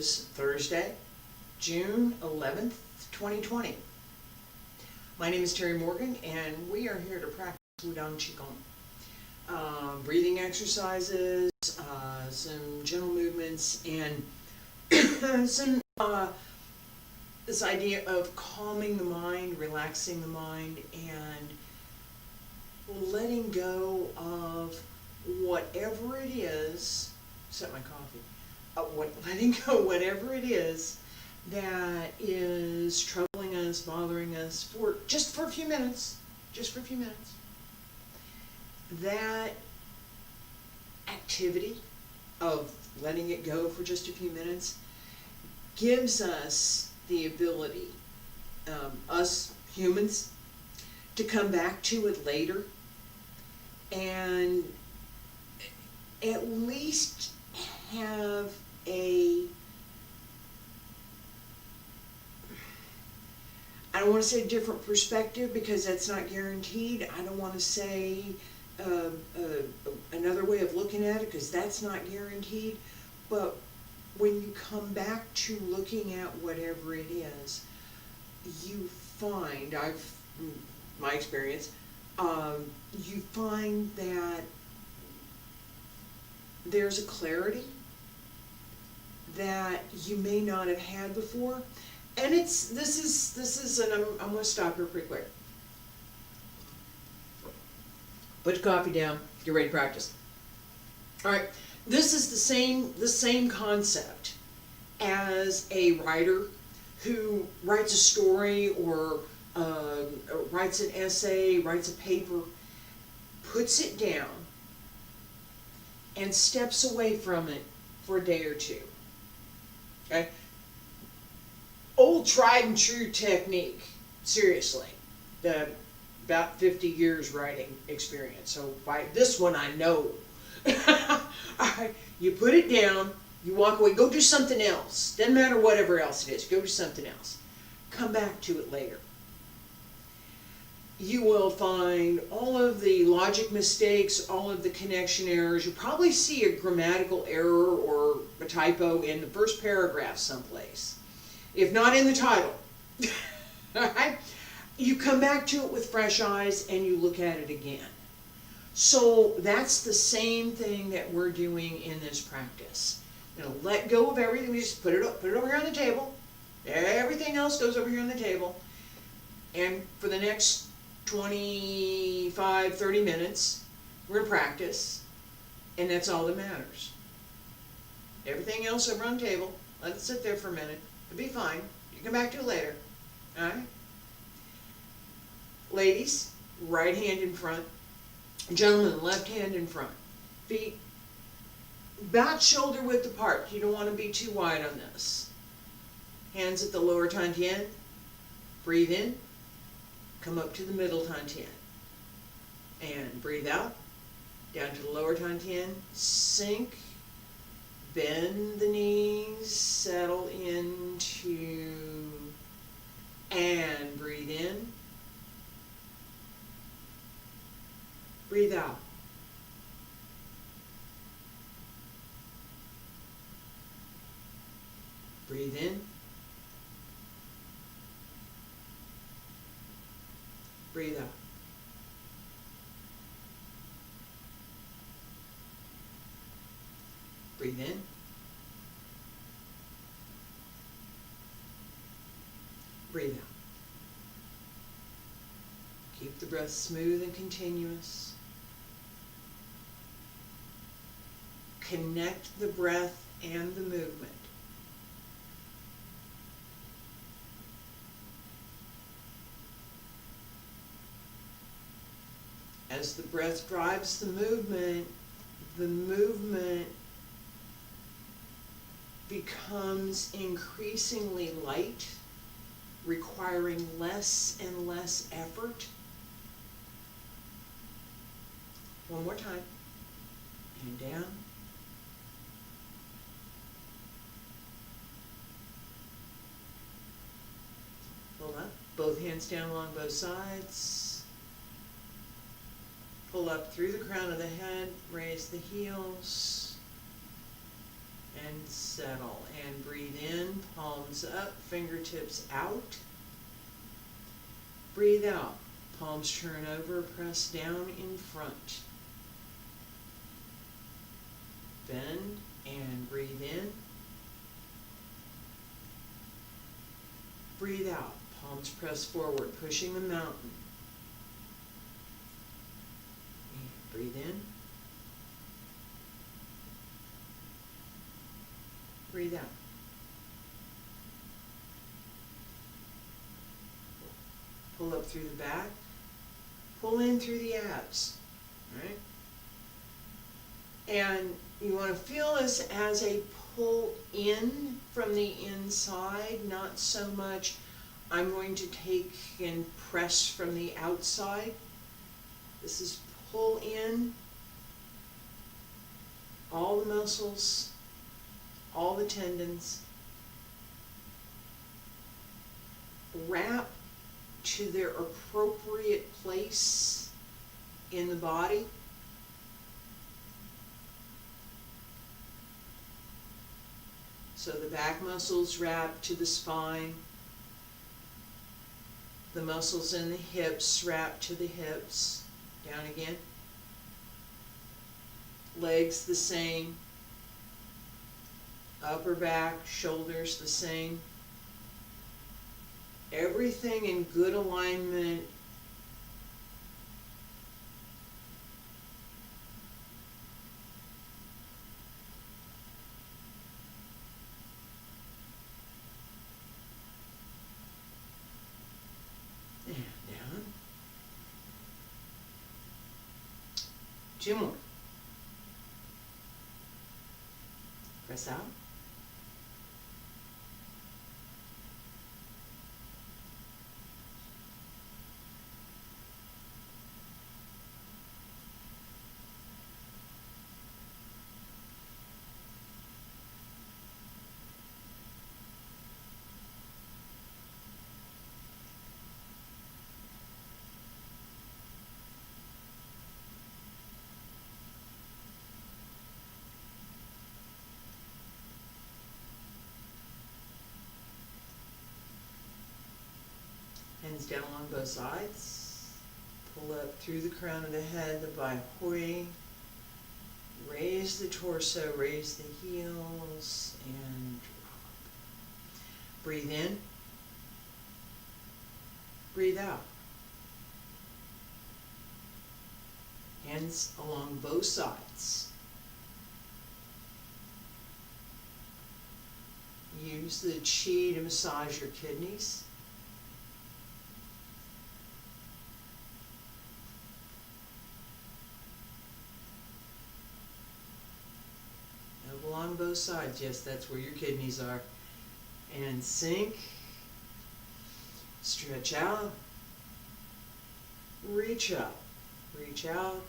is Thursday, June 11th, 2020. My name is Terry Morgan, and we are here to practice Wudang Qigong. Breathing exercises, some gentle movements, and some this idea of calming the mind, relaxing the mind, and letting go of whatever it is. Set my coffee. Letting go whatever it is that is troubling us, bothering us for a few minutes. Just for a few minutes. That activity of letting it go for just a few minutes gives us the ability, us humans, to come back to it later and at least have I don't want to say a different perspective because that's not guaranteed. I don't want to say another way of looking at it because that's not guaranteed. But when you come back to looking at whatever it is, you find, my experience, you find that there's a clarity that you may not have had before. And this is, and I'm going to stop here pretty quick. Put your coffee down, get ready to practice. All right, this is the same concept as a writer who writes a story or writes an essay, writes a paper, puts it down, and steps away from it for a day or two. Okay? Old tried and true technique, seriously. About 50 years writing experience. So by this one I know. Alright, you put it down, you walk away, go do something else. Doesn't matter whatever else it is, go do something else. Come back to it later. You will find all of the logic mistakes, all of the connection errors. You'll probably see a grammatical error or a typo in the first paragraph someplace, if not in the title. Alright? You come back to it with fresh eyes and you look at it again. So that's the same thing that we're doing in this practice. Let go of everything. We just put it over here on the table. Everything else goes over here on the table. And for the next 25, 30 minutes, we're going to practice. And that's all that matters. Everything else over on the table, let it sit there for a minute. It'll be fine. You come back to it later. All right? Ladies, right hand in front. Gentlemen, left hand in front. Feet about shoulder width apart. You don't want to be too wide on this. Hands at the lower tantien. Breathe in. Come up to the middle tantien. And breathe out. Down to the lower tantien. Sink. Bend the knees. Settle into. And breathe in. Breathe out. Breathe in. Breathe out. Breathe in. Breathe out. Keep the breath smooth and continuous. Connect the breath and the movement. As the breath drives the movement becomes increasingly light, requiring less and less effort. One more time. And down. Pull up. Both hands down along both sides. Pull up through the crown of the head. Raise the heels. and settle. And breathe in, palms up, fingertips out. Breathe out, palms turn over, press down in front. Bend and breathe in. Breathe out, palms press forward, pushing the mountain. And breathe in. Breathe out. Pull up through the back. Pull in through the abs. Right? And you want to feel this as a pull in from the inside, not so much I'm going to take and press from the outside. This is pull in, all the muscles, all the tendons, wrap to their appropriate place in the body. So the back muscles wrap to the spine. The muscles in the hips wrap to the hips. Down again. Legs the same. Upper back, shoulders the same. Everything in good alignment. And down. 2 more. Press out. Hands down along both sides. Pull up through the crown of the head, the Bai Hui. Raise the torso, raise the heels, and drop. Breathe in. Breathe out. Hands along both sides. Use the Qi to massage your kidneys. Along both sides, yes, that's where your kidneys are. And sink, stretch out, reach up, reach out.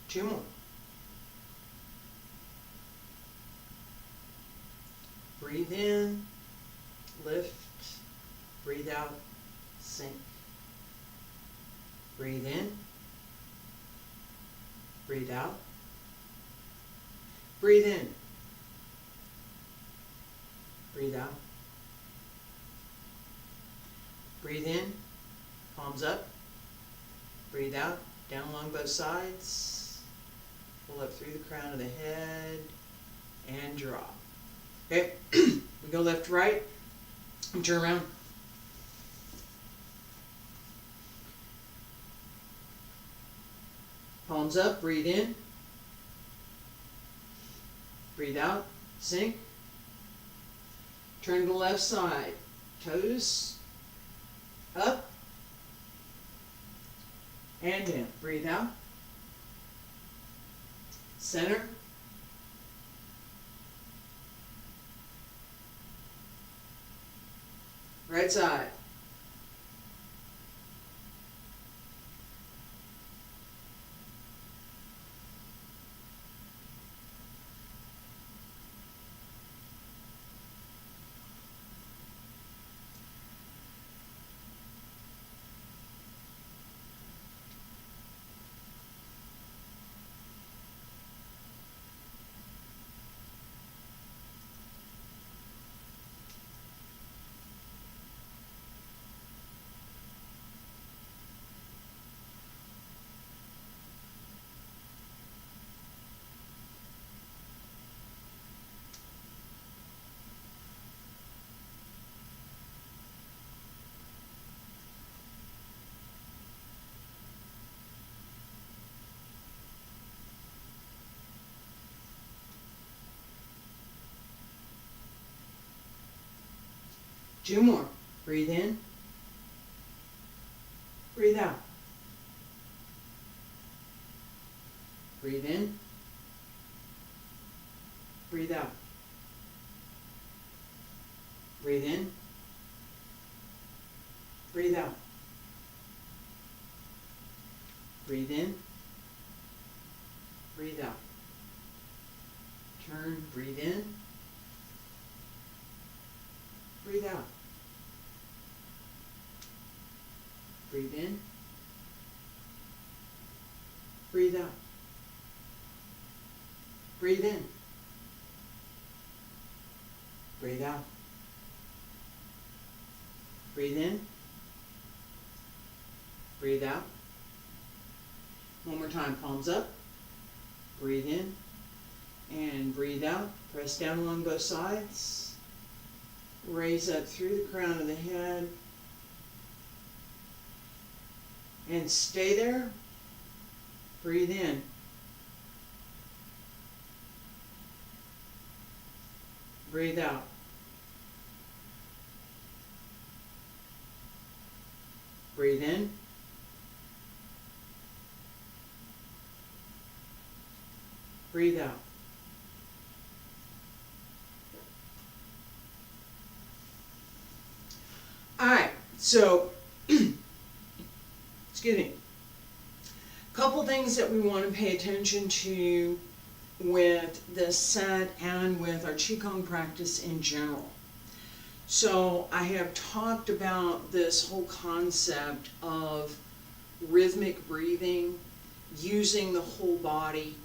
Two more. Breathe in, lift, breathe out, sink. Breathe in, breathe out, breathe in, breathe out. Breathe in, palms up, breathe out, down along both sides, pull up through the crown of the head, and drop. Okay, we go left to right, and turn around. Palms up, breathe in. Breathe out, sink. Turn to the left side, toes up and in. Breathe out. Center. Right side. 2 more. Breathe in. Breathe out. Breathe in. Breathe out. Breathe in. Breathe out. Breathe in. Breathe out. Turn, breathe in. Breathe out. Breathe in. Breathe out. Breathe in. Breathe out. Breathe in. Breathe out. One more time, palms up. Breathe in and breathe out. Press down along both sides. Raise up through the crown of the head. And stay there. Breathe in. Breathe out. Breathe in. Breathe out. All right, so, excuse me, a couple things that we want to pay attention to with this set and with our Qigong practice in general. So I have talked about this whole concept of rhythmic breathing, using the whole body,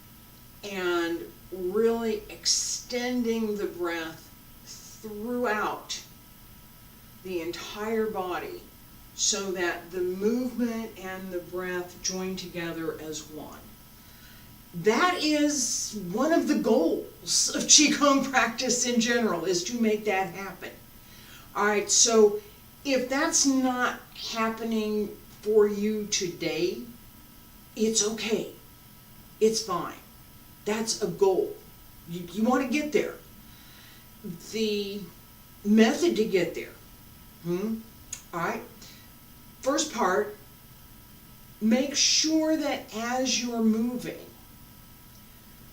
and really extending the breath throughout the entire body so that the movement and the breath join together as one. That is one of the goals of Qigong practice in general, is to make that happen. All right, so if that's not happening for you today, it's okay. It's fine. That's a goal. You want to get there. The method to get there. All right. First part, make sure that as you're moving,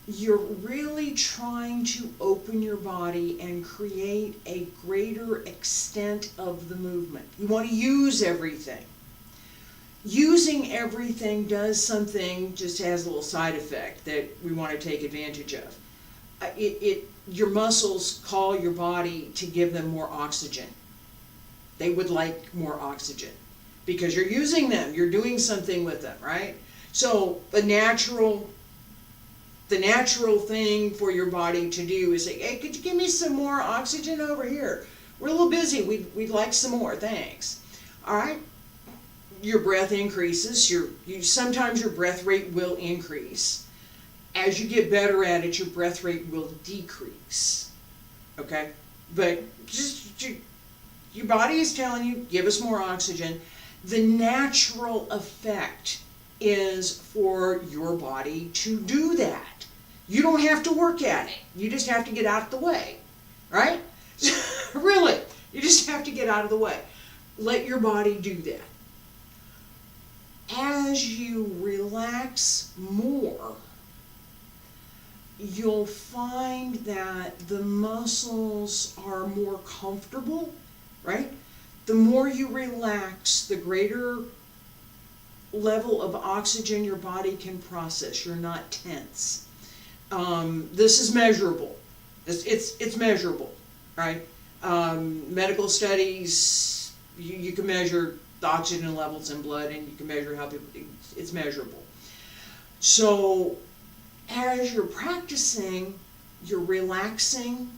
you're really trying to open your body and create a greater extent of the movement. You want to use everything. Using everything does something, just has a little side effect that we want to take advantage of. Your muscles call your body to give them more oxygen. They would like more oxygen because you're using them, you're doing something with them, right? So the natural thing for your body to do is say, hey, could you give me some more oxygen over here? We're a little busy, we'd like some more, thanks. All right? Your breath increases, sometimes your breath rate will increase. As you get better at it, your breath rate will decrease. Okay? But your body is telling you, give us more oxygen. The natural effect is for your body to do that. You don't have to work at it. You just have to get out of the way. Right? Really, you just have to get out of the way. Let your body do that. As you relax more, you'll find that the muscles are more comfortable, right? The more you relax, the greater level of oxygen your body can process. You're not tense. This is measurable. It's measurable, right? Medical studies, you can measure the oxygen levels in blood, and you can measure how people, it's measurable. So as you're practicing, you're relaxing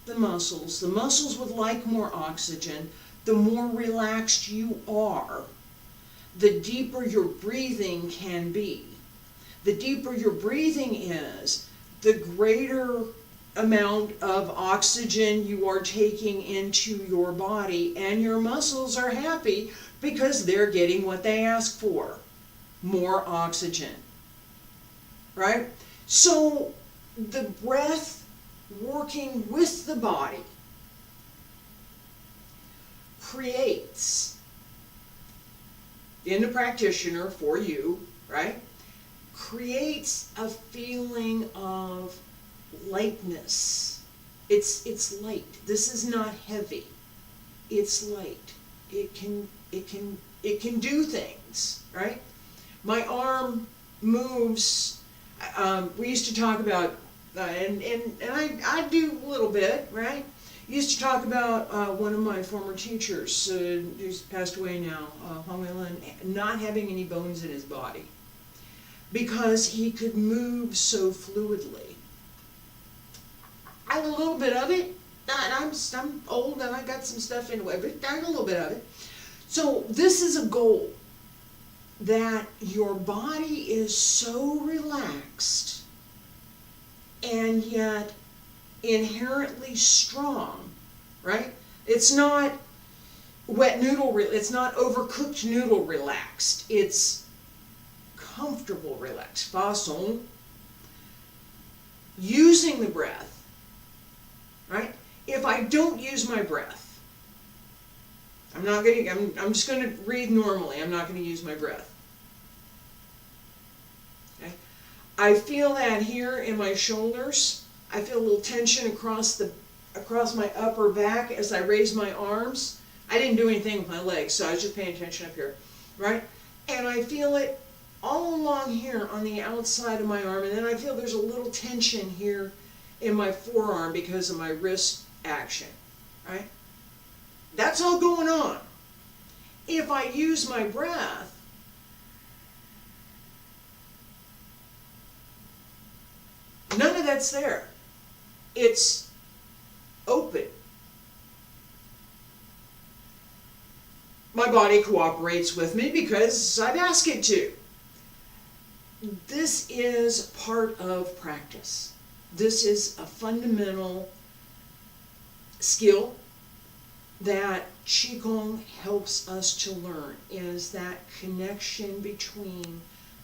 the muscles. The muscles would like more oxygen. The more relaxed you are, the deeper your breathing can be. The deeper your breathing is, the greater amount of oxygen you are taking into your body, and your muscles are happy because they're getting what they ask for, more oxygen, right? So the breath working with the body creates in the practitioner for you, right? Creates a feeling of lightness. It's light. This is not heavy. It's light. It can do things, right? My arm moves. We used to talk about, and I do a little bit, right? Used to talk about one of my former teachers, who's passed away now, Hong Wei-Lin, not having any bones in his body because he could move so fluidly. I have a little bit of it. I'm old and I got some stuff in the way, but I have a little bit of it. So this is a goal, that your body is so relaxed and yet inherently strong, right? It's not wet noodle, it's not overcooked noodle relaxed. It's comfortable relaxed. Façon. Using the breath, right? If I don't use my breath, I'm just going to breathe normally. I'm not going to use my breath. Okay? I feel that here in my shoulders. I feel a little tension across my upper back as I raise my arms. I didn't do anything with my legs, so I was just paying attention up here, right? And I feel it all along here on the outside of my arm, and then I feel there's a little tension here in my forearm because of my wrist action, right? That's all going on. If I use my breath, none of that's there. It's open. My body cooperates with me because I've asked it to. This is part of practice. This is a fundamental skill that Qigong helps us to learn, is that connection between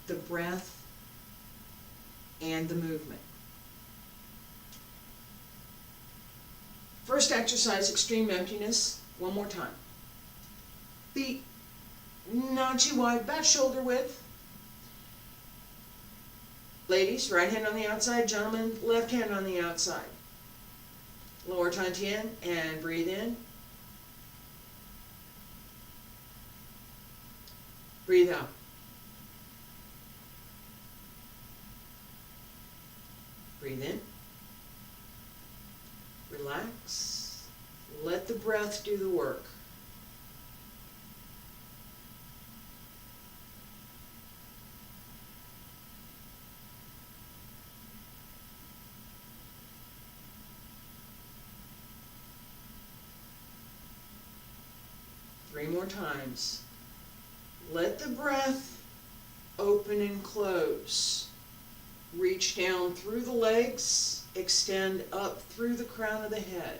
the breath and the movement. First exercise, extreme emptiness. One more time. Feet not too wide, about shoulder width. Ladies, right hand on the outside. Gentlemen, left hand on the outside. Lower Tantien and breathe in. Breathe out. Breathe in. Relax. Let the breath do the work. Three more times. Let the breath open and close. Reach down through the legs, extend up through the crown of the head.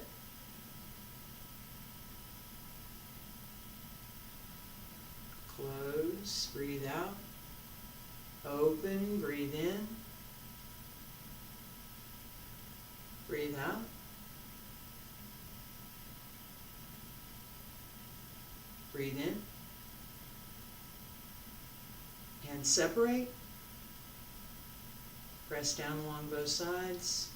Close, breathe out. Open, breathe in. Breathe out. Breathe in. And separate. Press down along both sides.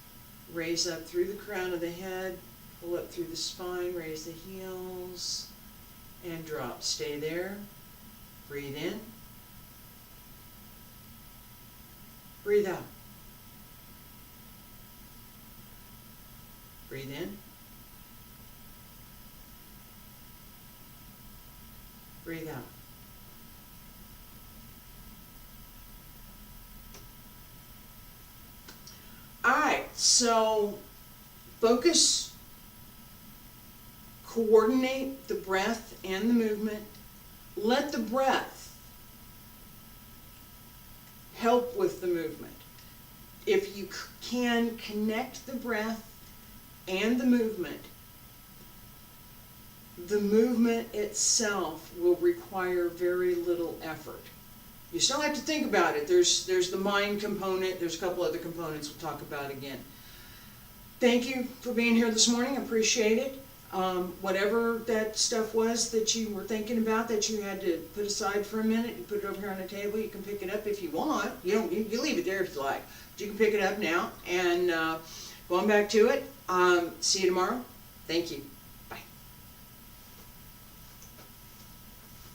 Raise up through the crown of the head. Pull up through the spine. Raise the heels. And drop. Stay there. Breathe in. Breathe out. Breathe in. Breathe out. Alright, so focus, coordinate the breath and the movement. Let the breath help with the movement. If you can connect the breath and the movement itself will require very little effort. You still have to think about it. There's the mind component. There's a couple other components we'll talk about again. Thank you for being here this morning. I appreciate it. Whatever that stuff was that you were thinking about that you had to put aside for a minute, you put it over here on the table. You can pick it up if you want. You don't. You leave it there if you like. But you can pick it up now and go on back to it. See you tomorrow. Thank you.